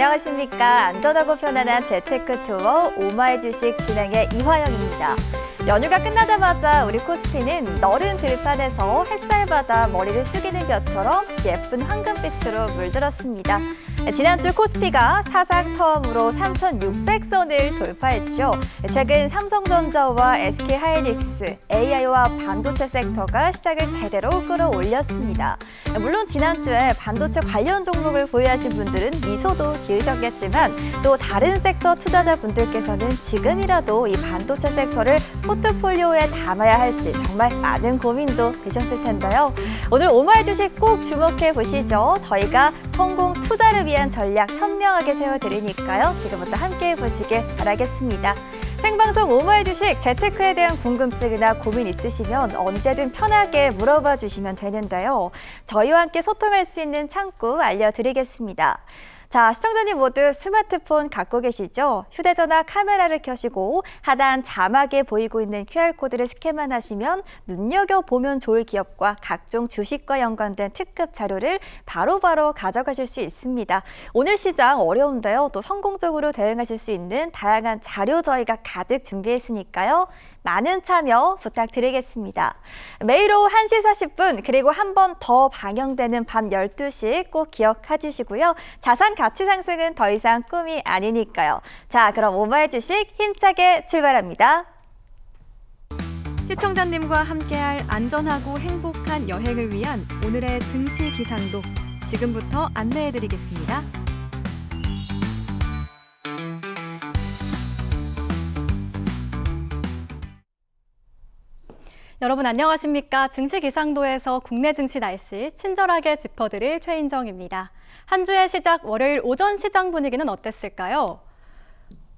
안녕하십니까. 안전하고 편안한 재테크 투어 오마이 주식 진행의 이화영입니다. 연휴가 끝나자마자 우리 코스피는 너른 들판에서 햇살 받아 머리를 숙이는 것처럼 예쁜 황금빛으로 물들었습니다. 지난주 코스피가 사상 처음으로 3,600선을 돌파했죠. 최근 삼성전자와 SK하이닉스, AI와 반도체 섹터가 시작을 제대로 끌어올렸습니다. 물론 지난주에 반도체 관련 종목을 보유하신 분들은 미소도 지으셨겠지만 또 다른 섹터 투자자분들께서는 지금이라도 이 반도체 섹터를 포트폴리오에 담아야 할지 정말 많은 고민도 되셨을 텐데요. 오늘 오마이 주식 꼭 주목해 보시죠. 저희가 성공 투자를 위한 전략 현명하게 세워드리니까요. 지금부터 함께해 보시길 바라겠습니다. 생방송 오마이 주식 재테크에 대한 궁금증이나 고민 있으시면 언제든 편하게 물어봐 주시면 되는데요. 저희와 함께 소통할 수 있는 창구 알려드리겠습니다. 자, 시청자님 모두 스마트폰 갖고 계시죠? 휴대전화 카메라를 켜시고 하단 자막에 보이고 있는 QR코드를 스캔만 하시면 눈여겨보면 좋을 기업과 각종 주식과 연관된 특급 자료를 바로바로 가져가실 수 있습니다. 오늘 시장 어려운데요. 또 성공적으로 대응하실 수 있는 다양한 자료 저희가 가득 준비했으니까요. 많은 참여 부탁드리겠습니다. 매일 오후 1시 40분 그리고 한 번 더 방영되는 밤 12시 꼭 기억해 주시고요. 자산 가치 상승은 더 이상 꿈이 아니니까요. 자, 그럼 오마이 주식 힘차게 출발합니다. 시청자님과 함께할 안전하고 행복한 여행을 위한 오늘의 증시 기상도 지금부터 안내해드리겠습니다. 여러분 안녕하십니까? 증시 기상도에서 국내 증시 날씨 친절하게 짚어드릴 최인정입니다. 한 주의 시작 월요일 오전 시장 분위기는 어땠을까요?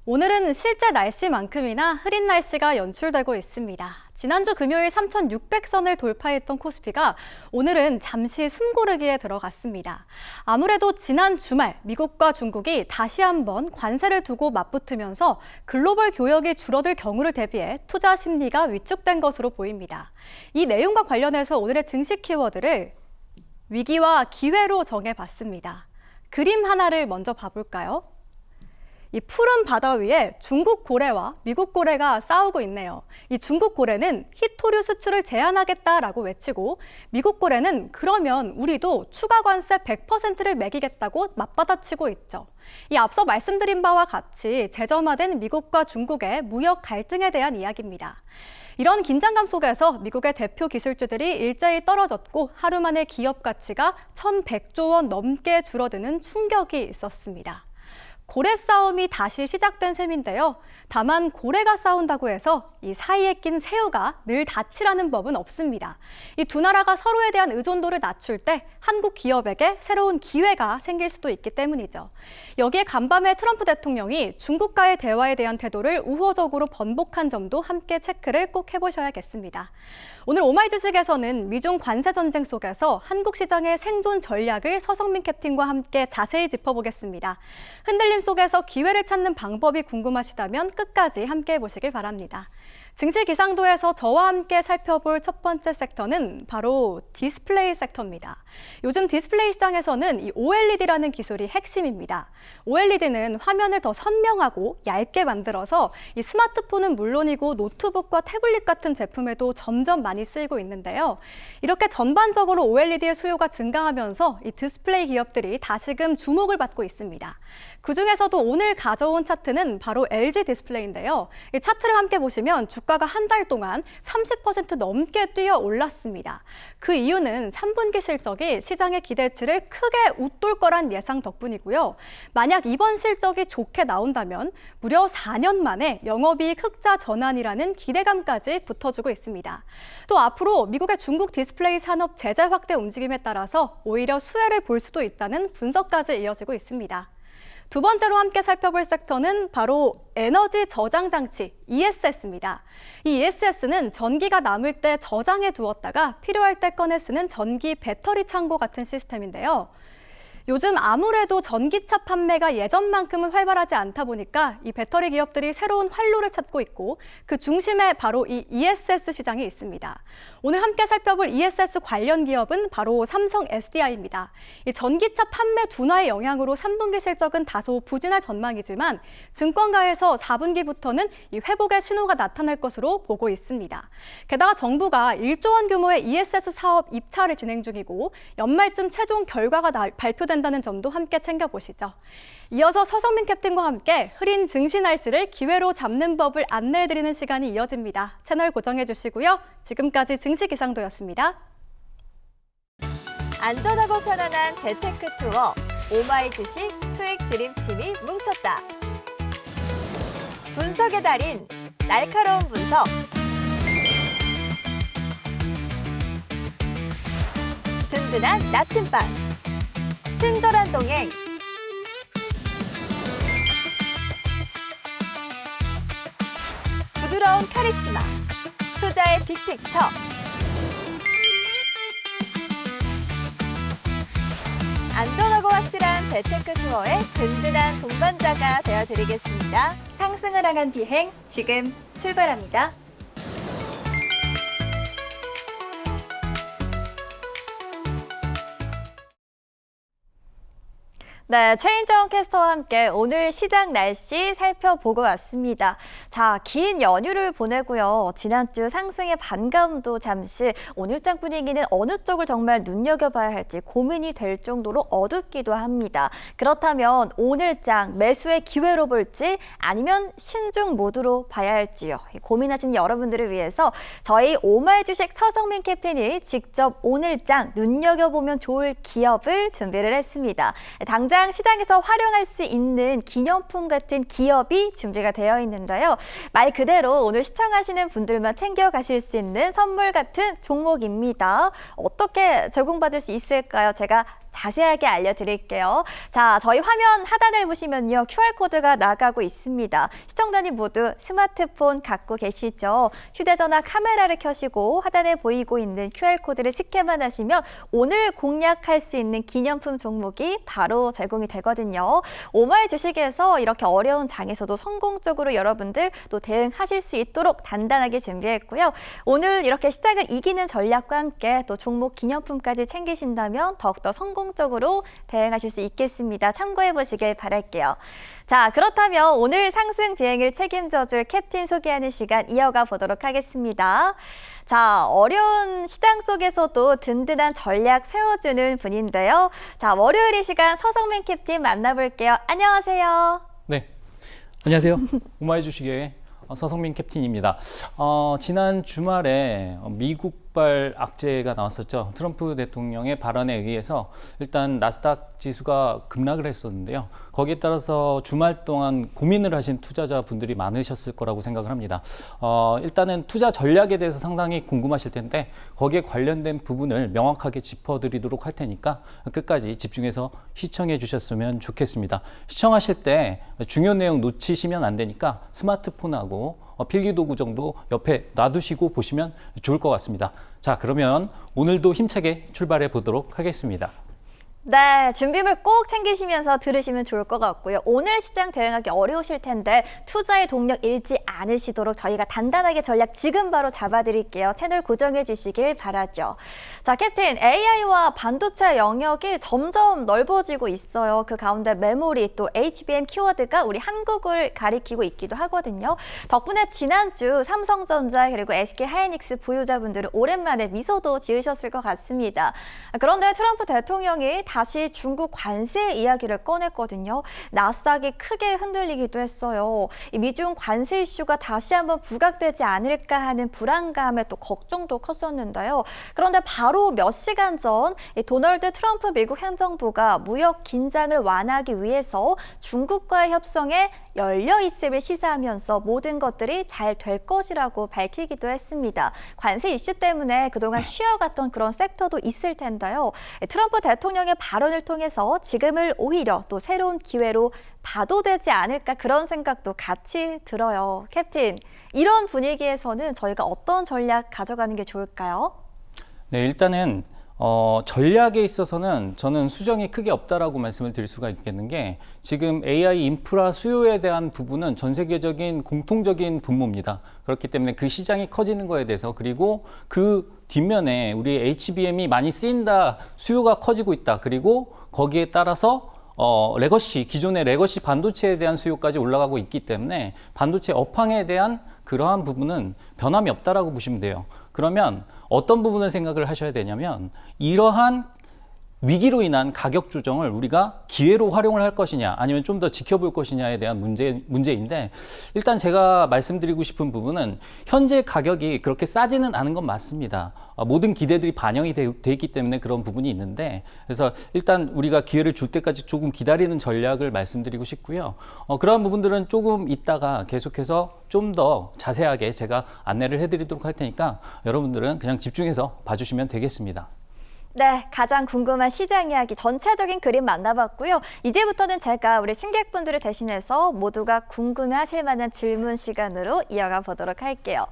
오늘은 실제 날씨만큼이나 흐린 날씨가 연출되고 있습니다. 지난주 금요일 3,600선을 돌파했던 코스피가 오늘은 잠시 숨고르기에 들어갔습니다. 아무래도 지난 주말 미국과 중국이 다시 한번 관세를 두고 맞붙으면서 글로벌 교역이 줄어들 경우를 대비해 투자 심리가 위축된 것으로 보입니다. 이 내용과 관련해서 오늘의 증시 키워드를 위기와 기회로 정해봤습니다. 그림 하나를 먼저 봐볼까요? 이 푸른 바다 위에 중국 고래와 미국 고래가 싸우고 있네요. 이 중국 고래는 희토류 수출을 제한하겠다라고 외치고 미국 고래는 그러면 우리도 추가 관세 100%를 매기겠다고 맞받아치고 있죠. 이 앞서 말씀드린 바와 같이 재점화된 미국과 중국의 무역 갈등에 대한 이야기입니다. 이런 긴장감 속에서 미국의 대표 기술주들이 일제히 떨어졌고 하루 만에 기업 가치가 1,100조 원 넘게 줄어드는 충격이 있었습니다. 고래 싸움이 다시 시작된 셈인데요. 다만 고래가 싸운다고 해서 이 사이에 낀 새우가 늘 다치라는 법은 없습니다. 이 두 나라가 서로에 대한 의존도를 낮출 때 한국 기업에게 새로운 기회가 생길 수도 있기 때문이죠. 여기에 간밤에 트럼프 대통령이 중국과의 대화에 대한 태도를 우호적으로 번복한 점도 함께 체크를 꼭 해보셔야겠습니다. 오늘 오마이 주식에서는 미중 관세 전쟁 속에서 한국 시장의 생존 전략을 서성민 캡틴과 함께 자세히 짚어보겠습니다. 흔들림 속에서 기회를 찾는 방법이 궁금하시다면 끝까지 함께 보시길 바랍니다. 증시 기상도에서 저와 함께 살펴볼 첫 번째 섹터는 바로 디스플레이 섹터입니다. 요즘 디스플레이 시장에서는 이 OLED라는 기술이 핵심입니다. OLED는 화면을 더 선명하고 얇게 만들어서 이 스마트폰은 물론이고 노트북과 태블릿 같은 제품에도 점점 많이 쓰이고 있는데요. 이렇게 전반적으로 OLED의 수요가 증가하면서 이 디스플레이 기업들이 다시금 주목을 받고 있습니다. 그중에서도 오늘 가져온 차트는 바로 LG 디스플레이인데요. 이 차트를 함께 보시면 주가가 한 달 동안 30% 넘게 뛰어 올랐습니다. 그 이유는 3분기 실적이 시장의 기대치를 크게 웃돌 거란 예상 덕분이고요. 만약 이번 실적이 좋게 나온다면 무려 4년 만에 영업이익 흑자 전환이라는 기대감까지 붙어주고 있습니다. 또 앞으로 미국의 중국 디스플레이 산업 제재 확대 움직임에 따라서 오히려 수혜를 볼 수도 있다는 분석까지 이어지고 있습니다. 두 번째로 함께 살펴볼 섹터는 바로 에너지 저장 장치 ESS입니다. 이 ESS는 전기가 남을 때 저장해 두었다가 필요할 때 꺼내 쓰는 전기 배터리 창고 같은 시스템인데요. 요즘 아무래도 전기차 판매가 예전만큼은 활발하지 않다 보니까 이 배터리 기업들이 새로운 활로를 찾고 있고 그 중심에 바로 이 ESS 시장이 있습니다. 오늘 함께 살펴볼 ESS 관련 기업은 바로 삼성 SDI입니다. 이 전기차 판매 둔화의 영향으로 3분기 실적은 다소 부진할 전망이지만 증권가에서 4분기부터는 이 회복의 신호가 나타날 것으로 보고 있습니다. 게다가 정부가 1조 원 규모의 ESS 사업 입찰을 진행 중이고 연말쯤 최종 결과가 발표된다는 점도 함께 챙겨보시죠. 이어서 서성민 캡틴과 함께 흐린 증시 날씨를 기회로 잡는 법을 안내해드리는 시간이 이어집니다. 채널 고정해 주시고요. 지금까지 증시 기상도였습니다. 안전하고 편안한 재테크 투어 오마이 주식 수익 드림팀이 뭉쳤다. 분석의 달인 날카로운 분석. 든든한 나침반. 친절한 동행. 부드러운 카리스마. 투자의 빅픽처. 안전하고 확실한 재테크 투어의 든든한 동반자가 되어드리겠습니다. 상승을 향한 비행 지금 출발합니다. 네, 최인정 캐스터와 함께 오늘 시장 날씨 살펴보고 왔습니다. 자, 긴 연휴를 보내고요. 지난주 상승의 반감도 잠시 오늘장 분위기는 어느 쪽을 정말 눈여겨봐야 할지 고민이 될 정도로 어둡기도 합니다. 그렇다면 오늘장 매수의 기회로 볼지 아니면 신중 모드로 봐야 할지요. 고민하시는 여러분들을 위해서 저희 오마이 주식 서성민 캡틴이 직접 오늘장 눈여겨보면 좋을 기업을 준비를 했습니다. 당장 시장에서 활용할 수 있는 기념품 같은 기업이 준비가 되어 있는데요. 말 그대로 오늘 시청하시는 분들만 챙겨가실 수 있는 선물 같은 종목입니다. 어떻게 제공받을 수 있을까요? 제가 자세하게 알려드릴게요. 자, 저희 화면 하단을 보시면요. QR코드가 나가고 있습니다. 시청자님 모두 스마트폰 갖고 계시죠? 휴대전화 카메라를 켜시고 하단에 보이고 있는 QR코드를 스캔만 하시면 오늘 공략할 수 있는 기념품 종목이 바로 제공이 되거든요. 오마이 주식에서 이렇게 어려운 장에서도 성공적으로 여러분들 또 대응하실 수 있도록 단단하게 준비했고요. 오늘 이렇게 시장을 이기는 전략과 함께 또 종목 기념품까지 챙기신다면 더욱더 성공적으로 대응하실 수 있겠습니다. 참고해 보시길 바랄게요. 자, 그렇다면 오늘 상승 비행을 책임져줄 캡틴 소개하는 시간 이어가 보도록 하겠습니다. 자, 어려운 시장 속에서도 든든한 전략 세워주는 분인데요. 자, 월요일 이 시간 서성민 캡틴 만나볼게요. 안녕하세요. 네, 안녕하세요. 오마이 주식의 서성민 캡틴입니다. 지난 주말에 미국발 악재가 나왔었죠. 트럼프 대통령의 발언에 의해서 일단 나스닥 지수가 급락을 했었는데요. 거기에 따라서 주말 동안 고민을 하신 투자자분들이 많으셨을 거라고 생각을 합니다. 일단은 투자 전략에 대해서 상당히 궁금하실 텐데 거기에 관련된 부분을 명확하게 짚어드리도록 할 테니까 끝까지 집중해서 시청해 주셨으면 좋겠습니다. 시청하실 때 중요한 내용 놓치시면 안 되니까 스마트폰하고 필기도구 정도 옆에 놔두시고 보시면 좋을 것 같습니다. 자, 그러면 오늘도 힘차게 출발해 보도록 하겠습니다. 네, 준비물 꼭 챙기시면서 들으시면 좋을 것 같고요. 오늘 시장 대응하기 어려우실 텐데 투자의 동력 잃지 않으시도록 저희가 단단하게 전략 지금 바로 잡아드릴게요. 채널 고정해 주시길 바라죠. 자, 캡틴, AI와 반도체 영역이 점점 넓어지고 있어요. 그 가운데 메모리 또 HBM 키워드가 우리 한국을 가리키고 있기도 하거든요. 덕분에 지난주 삼성전자 그리고 SK하이닉스 보유자분들은 오랜만에 미소도 지으셨을 것 같습니다. 그런데 트럼프 대통령이 다시 중국 관세 이야기를 꺼냈거든요. 나스닥이 크게 흔들리기도 했어요. 이 미중 관세 이슈가 다시 한번 부각되지 않을까 하는 불안감에 또 걱정도 컸었는데요. 그런데 바로 몇 시간 전 도널드 트럼프 미국 행정부가 무역 긴장을 완화하기 위해서 중국과의 협상에 열려 있음을 시사하면서 모든 것들이 잘 될 것이라고 밝히기도 했습니다. 관세 이슈 때문에 그동안 쉬어갔던 그런 섹터도 있을 텐데요. 트럼프 대통령의 발언을 통해서 지금을 오히려 또 새로운 기회로 봐도 되지 않을까 그런 생각도 같이 들어요. 캡틴, 이런 분위기에서는 저희가 어떤 전략 가져가는 게 좋을까요? 네, 일단은 전략에 있어서는 저는 수정이 크게 없다라고 말씀을 드릴 수가 있겠는 게 지금 AI 인프라 수요에 대한 부분은 전 세계적인 공통적인 분모입니다. 그렇기 때문에 그 시장이 커지는 거에 대해서 그리고 그 뒷면에 우리 HBM이 많이 쓰인다, 수요가 커지고 있다. 그리고 거기에 따라서 기존의 레거시 반도체에 대한 수요까지 올라가고 있기 때문에 반도체 업황에 대한 그러한 부분은 변함이 없다라고 보시면 돼요. 그러면 어떤 부분을 생각을 하셔야 되냐면 이러한 위기로 인한 가격 조정을 우리가 기회로 활용을 할 것이냐 아니면 좀 더 지켜볼 것이냐에 대한 문제인데 일단 제가 말씀드리고 싶은 부분은 현재 가격이 그렇게 싸지는 않은 건 맞습니다. 모든 기대들이 반영이 돼 있기 때문에 그런 부분이 있는데 그래서 일단 우리가 기회를 줄 때까지 조금 기다리는 전략을 말씀드리고 싶고요. 그러한 부분들은 조금 있다가 계속해서 좀 더 자세하게 제가 안내를 해드리도록 할 테니까 여러분들은 그냥 집중해서 봐주시면 되겠습니다. 네, 가장 궁금한 시장 이야기 전체적인 그림 만나봤고요. 이제부터는 제가 우리 승객분들을 대신해서 모두가 궁금해하실 만한 질문 시간으로 이어가 보도록 할게요.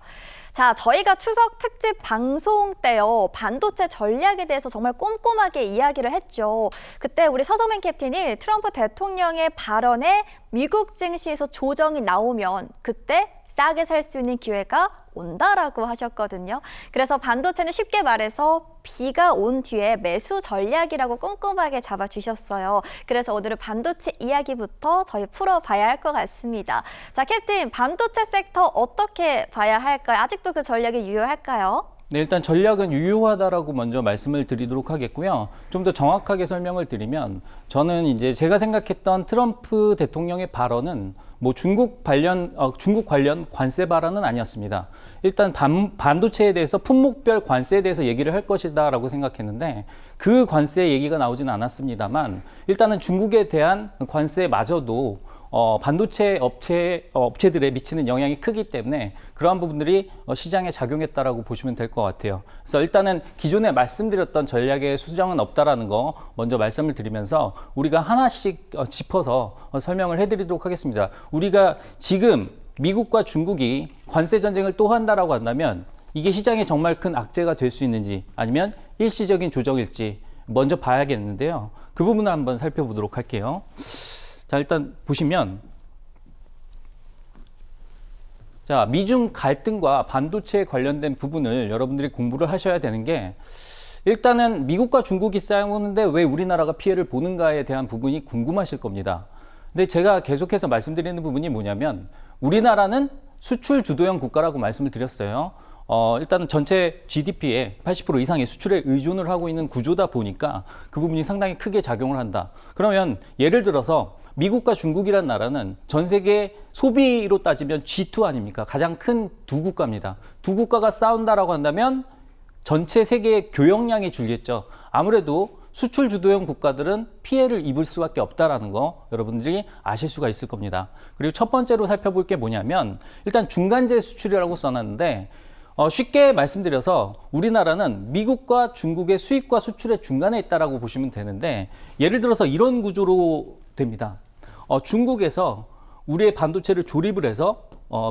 자, 저희가 추석 특집 방송 때요, 반도체 전략에 대해서 정말 꼼꼼하게 이야기를 했죠. 그때 우리 서성민 캡틴이 트럼프 대통령의 발언에 미국 증시에서 조정이 나오면 그때 싸게 살 수 있는 기회가 온다라고 하셨거든요. 그래서 반도체는 쉽게 말해서 비가 온 뒤에 매수 전략이라고 꼼꼼하게 잡아주셨어요. 그래서 오늘은 반도체 이야기부터 저희 풀어봐야 할 것 같습니다. 자, 캡틴, 반도체 섹터 어떻게 봐야 할까요? 아직도 그 전략이 유효할까요? 네, 일단 전략은 유효하다라고 먼저 말씀을 드리도록 하겠고요. 좀 더 정확하게 설명을 드리면 저는 이제 제가 생각했던 트럼프 대통령의 발언은 뭐 중국 관련 관세 발언은 아니었습니다. 일단 반도체에 대해서 품목별 관세에 대해서 얘기를 할 것이다라고 생각했는데 그 관세 얘기가 나오지는 않았습니다만 일단은 중국에 대한 관세마저도 반도체 업체들에 미치는 영향이 크기 때문에 그러한 부분들이 시장에 작용했다라고 보시면 될 것 같아요. 그래서 일단은 기존에 말씀드렸던 전략의 수정은 없다라는 거 먼저 말씀을 드리면서 우리가 하나씩 짚어서 설명을 해드리도록 하겠습니다. 우리가 지금 미국과 중국이 관세 전쟁을 또 한다라고 한다면 이게 시장에 정말 큰 악재가 될 수 있는지 아니면 일시적인 조정일지 먼저 봐야겠는데요. 그 부분을 한번 살펴보도록 할게요. 자, 일단 보시면 자, 미중 갈등과 반도체에 관련된 부분을 여러분들이 공부를 하셔야 되는 게 일단은 미국과 중국이 싸우는데 왜 우리나라가 피해를 보는가에 대한 부분이 궁금하실 겁니다. 근데 제가 계속해서 말씀드리는 부분이 뭐냐면 우리나라는 수출 주도형 국가라고 말씀을 드렸어요. 일단 전체 GDP의 80% 이상의 수출에 의존을 하고 있는 구조다 보니까 그 부분이 상당히 크게 작용을 한다. 그러면 예를 들어서 미국과 중국이라는 나라는 전 세계 소비로 따지면 G2 아닙니까? 가장 큰 두 국가입니다. 두 국가가 싸운다라고 한다면 전체 세계의 교역량이 줄겠죠. 아무래도 수출 주도형 국가들은 피해를 입을 수밖에 없다라는 거 여러분들이 아실 수가 있을 겁니다. 그리고 첫 번째로 살펴볼 게 뭐냐면 일단 중간재 수출이라고 써놨는데 쉽게 말씀드려서 우리나라는 미국과 중국의 수입과 수출의 중간에 있다라고 보시면 되는데 예를 들어서 이런 구조로 됩니다. 중국에서 우리의 반도체를 조립을 해서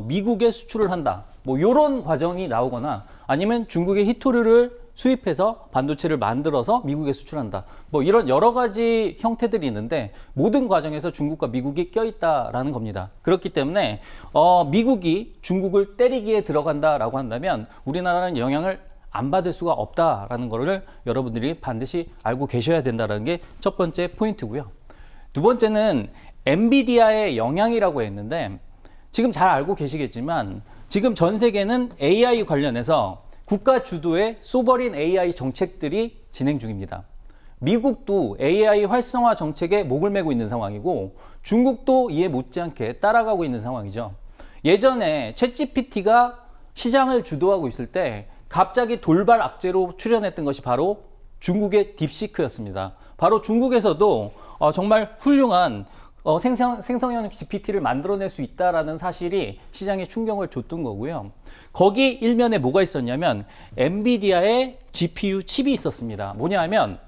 미국에 수출을 한다. 뭐 이런 과정이 나오거나 아니면 중국의 히토류를 수입해서 반도체를 만들어서 미국에 수출한다. 뭐 이런 여러 가지 형태들이 있는데 모든 과정에서 중국과 미국이 껴있다라는 겁니다. 그렇기 때문에 미국이 중국을 때리기에 들어간다라고 한다면 우리나라는 영향을 안 받을 수가 없다라는 거를 여러분들이 반드시 알고 계셔야 된다는 게 첫 번째 포인트고요. 두 번째는 엔비디아의 영향이라고 했는데 지금 잘 알고 계시겠지만 지금 전 세계는 AI 관련해서 국가 주도의 소버린 AI 정책들이 진행 중입니다. 미국도 AI 활성화 정책에 목을 메고 있는 상황이고 중국도 이에 못지않게 따라가고 있는 상황이죠. 예전에 챗GPT가 시장을 주도하고 있을 때 갑자기 돌발 악재로 출현했던 것이 바로 중국의 딥시크였습니다. 바로 중국에서도 정말 훌륭한 생성형 GPT를 만들어낼 수 있다라는 사실이 시장에 충격을 줬던 거고요. 거기 일면에 뭐가 있었냐면 엔비디아의 GPU 칩이 있었습니다. 뭐냐 하면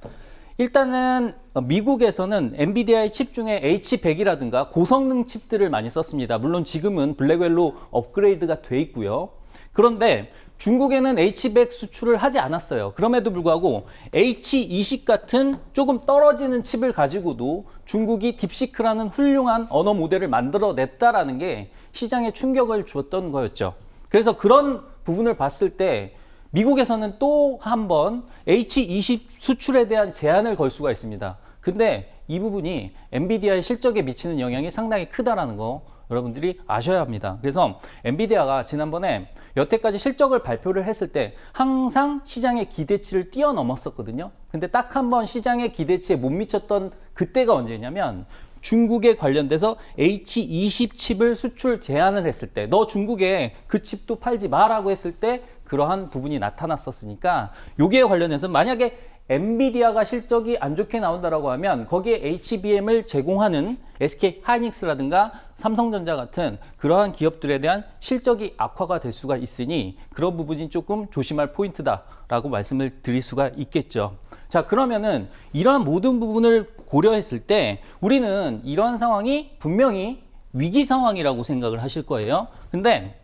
일단은 미국에서는 엔비디아의 칩 중에 H100이라든가 고성능 칩들을 많이 썼습니다. 물론 지금은 블랙웰로 업그레이드가 돼 있고요. 그런데 중국에는 H100 수출을 하지 않았어요. 그럼에도 불구하고 H20 같은 조금 떨어지는 칩을 가지고도 중국이 딥시크라는 훌륭한 언어 모델을 만들어냈다라는 게 시장에 충격을 주었던 거였죠. 그래서 그런 부분을 봤을 때 미국에서는 또 한 번 H20 수출에 대한 제한을 걸 수가 있습니다. 근데 이 부분이 엔비디아의 실적에 미치는 영향이 상당히 크다라는 거 여러분들이 아셔야 합니다. 그래서 엔비디아가 지난번에 여태까지 실적을 발표를 했을 때 항상 시장의 기대치를 뛰어넘었었거든요. 근데 딱 한 번 시장의 기대치에 못 미쳤던 그때가 언제냐면 중국에 관련돼서 H20 칩을 수출 제한을 했을 때, 너 중국에 그 칩도 팔지 마라고 했을 때 그러한 부분이 나타났었으니까 여기에 관련해서 만약에 엔비디아가 실적이 안 좋게 나온다라고 하면 거기에 HBM을 제공하는 SK 하이닉스라든가 삼성전자 같은 그러한 기업들에 대한 실적이 악화가 될 수가 있으니 그런 부분이 조금 조심할 포인트다라고 말씀을 드릴 수가 있겠죠. 자, 그러면은 이러한 모든 부분을 고려했을 때 우리는 이러한 상황이 분명히 위기 상황이라고 생각을 하실 거예요. 근데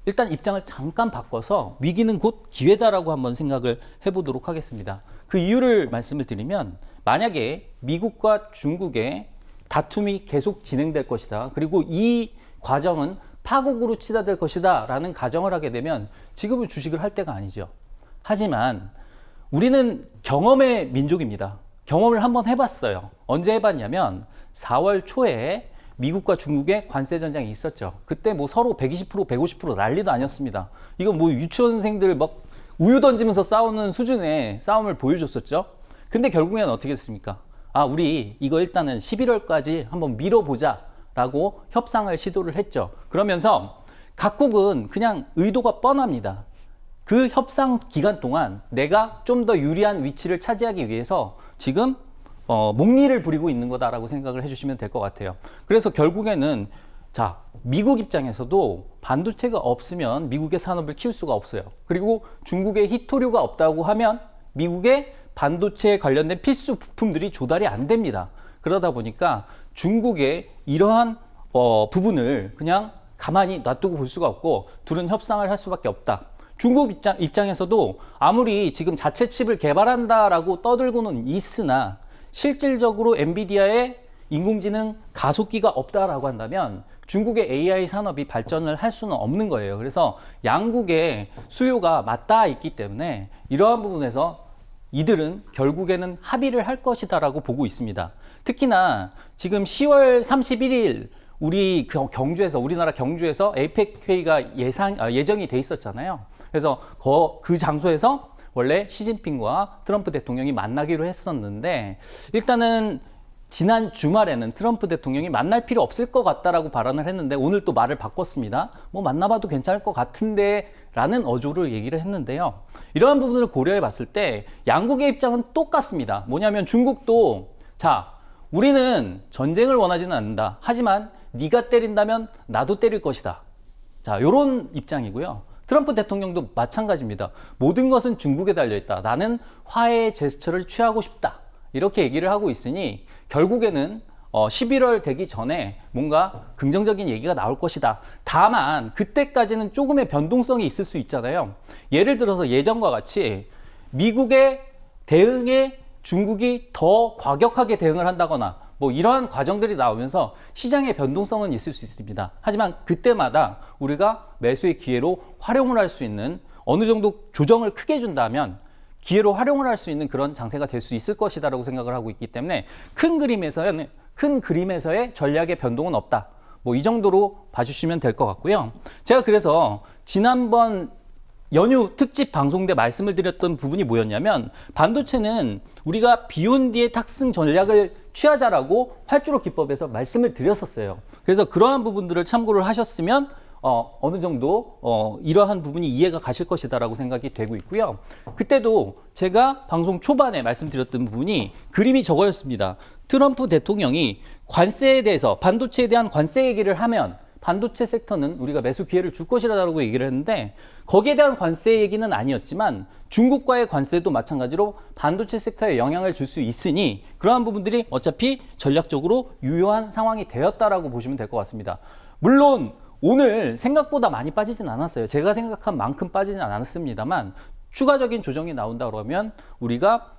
일단 입장을 잠깐 바꿔서 위기는 곧 기회다라고 한번 생각을 해보도록 하겠습니다. 그 이유를 말씀을 드리면 만약에 미국과 중국의 다툼이 계속 진행될 것이다. 그리고 이 과정은 파국으로 치닫을 것이다 라는 가정을 하게 되면 지금은 주식을 할 때가 아니죠. 하지만 우리는 경험의 민족입니다. 경험을 한번 해봤어요. 언제 해봤냐면 4월 초에 미국과 중국의 관세 전쟁이 있었죠. 그때 뭐 서로 120%, 150% 난리도 아니었습니다. 이거 뭐 유치원생들 막 우유 던지면서 싸우는 수준의 싸움을 보여줬었죠. 근데 결국에는 어떻게 됐습니까? 아, 우리 이거 일단은 11월까지 한번 미뤄보자 라고 협상을 시도를 했죠. 그러면서 각국은 그냥 의도가 뻔합니다. 그 협상 기간 동안 내가 좀 더 유리한 위치를 차지하기 위해서 지금 목리를 부리고 있는 거다라고 생각을 해주시면 될 것 같아요. 그래서 결국에는 자, 미국 입장에서도 반도체가 없으면 미국의 산업을 키울 수가 없어요. 그리고 중국의 히토류가 없다고 하면 미국의 반도체에 관련된 필수 부품들이 조달이 안 됩니다. 그러다 보니까 중국의 이러한 부분을 그냥 가만히 놔두고 볼 수가 없고 둘은 협상을 할 수밖에 없다. 중국 입장에서도 아무리 지금 자체 칩을 개발한다라고 떠들고는 있으나 실질적으로 엔비디아의 인공지능 가속기가 없다라고 한다면 중국의 AI 산업이 발전을 할 수는 없는 거예요. 그래서 양국의 수요가 맞닿아 있기 때문에 이러한 부분에서 이들은 결국에는 합의를 할 것이다라고 보고 있습니다. 특히나 지금 10월 31일 우리나라 경주에서 에이펙 회의가 예정이 돼 있었잖아요. 그래서 그 장소에서 원래 시진핑과 트럼프 대통령이 만나기로 했었는데 일단은 지난 주말에는 트럼프 대통령이 만날 필요 없을 것 같다라고 발언을 했는데 오늘 또 말을 바꿨습니다. 뭐 만나봐도 괜찮을 것 같은데 라는 어조를 얘기를 했는데요. 이러한 부분을 고려해 봤을 때 양국의 입장은 똑같습니다. 뭐냐면 중국도 자, 우리는 전쟁을 원하지는 않는다. 하지만 네가 때린다면 나도 때릴 것이다. 자, 이런 입장이고요. 트럼프 대통령도 마찬가지입니다. 모든 것은 중국에 달려있다. 나는 화해의 제스처를 취하고 싶다. 이렇게 얘기를 하고 있으니 결국에는 11월 되기 전에 뭔가 긍정적인 얘기가 나올 것이다. 다만 그때까지는 조금의 변동성이 있을 수 있잖아요. 예를 들어서 예전과 같이 미국의 대응에 중국이 더 과격하게 대응을 한다거나 뭐 이러한 과정들이 나오면서 시장의 변동성은 있을 수 있습니다. 하지만 그때마다 우리가 매수의 기회로 활용을 할 수 있는 어느 정도 조정을 크게 준다면 기회로 활용을 할 수 있는 그런 장세가 될 수 있을 것이다라고 생각을 하고 있기 때문에 큰 그림에서의 전략의 변동은 없다. 뭐 이 정도로 봐주시면 될 것 같고요. 제가 그래서 지난번 연휴 특집 방송 때 말씀을 드렸던 부분이 뭐였냐면 반도체는 우리가 비온 뒤에 탑승 전략을 취하자라고 활주로 기법에서 말씀을 드렸었어요. 그래서 그러한 부분들을 참고를 하셨으면 어느 정도 이러한 부분이 이해가 가실 것이다라고 생각이 되고 있고요. 그때도 제가 방송 초반에 말씀드렸던 부분이 그림이 저거였습니다. 트럼프 대통령이 관세에 대해서 반도체에 대한 관세 얘기를 하면 반도체 섹터는 우리가 매수 기회를 줄 것이라고 얘기를 했는데 거기에 대한 관세 얘기는 아니었지만 중국과의 관세도 마찬가지로 반도체 섹터에 영향을 줄 수 있으니 그러한 부분들이 어차피 전략적으로 유효한 상황이 되었다라고 보시면 될 것 같습니다. 물론 오늘 생각보다 많이 빠지진 않았어요. 제가 생각한 만큼 빠지진 않았습니다만 추가적인 조정이 나온다 그러면 우리가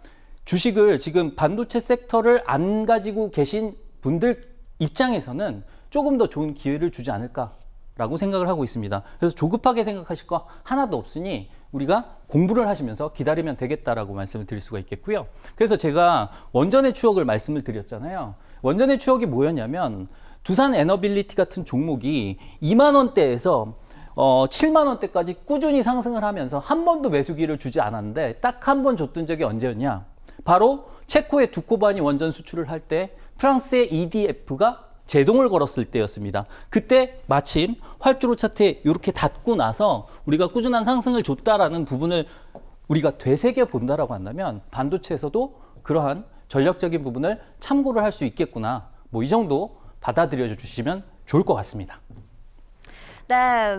주식을 지금 반도체 섹터를 안 가지고 계신 분들 입장에서는 조금 더 좋은 기회를 주지 않을까라고 생각을 하고 있습니다. 그래서 조급하게 생각하실 거 하나도 없으니 우리가 공부를 하시면서 기다리면 되겠다라고 말씀을 드릴 수가 있겠고요. 그래서 제가 원전의 추억을 말씀을 드렸잖아요. 원전의 추억이 뭐였냐면 두산 에너빌리티 같은 종목이 2만 원대에서 7만 원대까지 꾸준히 상승을 하면서 한 번도 매수기를 주지 않았는데 딱 한 번 줬던 적이 언제였냐? 바로 체코의 두코바니 원전 수출을 할 때 프랑스의 EDF가 제동을 걸었을 때였습니다. 그때 마침 활주로 차트에 이렇게 닿고 나서 우리가 꾸준한 상승을 줬다라는 부분을 우리가 되새겨 본다라고 한다면 반도체에서도 그러한 전략적인 부분을 참고를 할 수 있겠구나. 뭐 이 정도 받아들여 주시면 좋을 것 같습니다. 네.